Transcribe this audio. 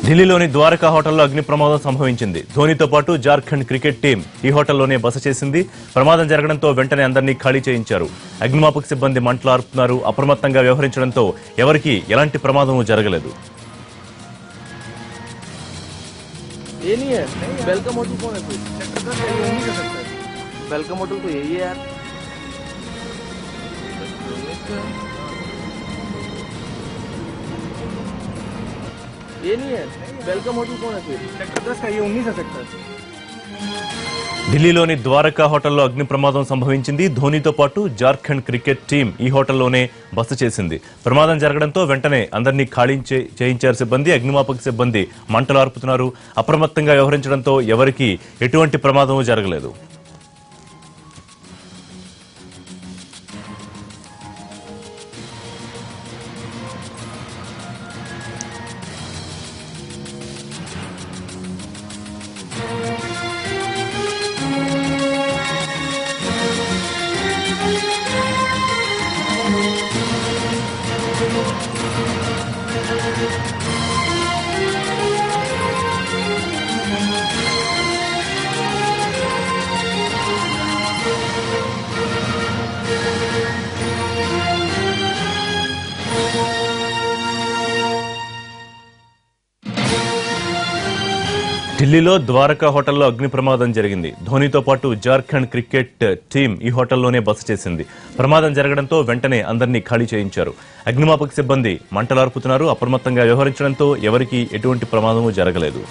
ఢిల్లీలోని ద్వారకా హోటల్లో అగ్ని ప్రమాదం సంభవించింది. ధోనితో పాటు జార్ఖండ్ క్రికెట్ టీం ఈ హోటల్లోనే బస చేసింది. ప్రమాదం జరగడంతో వెంటనే అందరినీ ఖాళీ చేయించారు. అగ్నిమాపక సిబ్బంది మంటలు ఆర్పుతున్నారు. అప్రమత్తంగా వ్యవహరించడంతో ఎవరికీ ఎలాంటి ప్రమాదం జరగలేదు. ये नहीं है वेलकम होटल कौन है फिर सेक्टर 10 का ये 19 है सेक्टर ఢిల్లీలోని ద్వారకా హోటల్లో అగ్ని ప్రమాదం సంభవించింది. ధోనితో పాటు జార్ఖండ్ క్రికెట్ టీం ఈ హోటల్లోనే బస చేసింది. ప్రమాదం జరగడంతో వెంటనే అందరినీ ఖాళీ చేయించారు సిబ్బంది. అగ్నిమాపక సిబ్బంది మంటలు ఆర్పుతున్నారు. అప్రమత్తంగా వ్యవహరించడంతో ఎవరికీ ఎటువంటి ప్రమాదం జరగలేదు. ఢిల్లీలో ద్వారకా హోటల్లో అగ్ని ప్రమాదం జరిగింది. ధోనితో పాటు జార్ఖండ్ క్రికెట్ టీం ఈ హోటల్లోనే బస చేసింది. ప్రమాదం జరగడంతో వెంటనే అందరినీ ఖాళీ చేయించారు. అగ్నిమాపక సిబ్బంది మంటలార్పుతున్నారు. అప్రమత్తంగా వ్యవహరించడంతో ఎవరికీ ఎటువంటి ప్రమాదమూ జరగలేదు.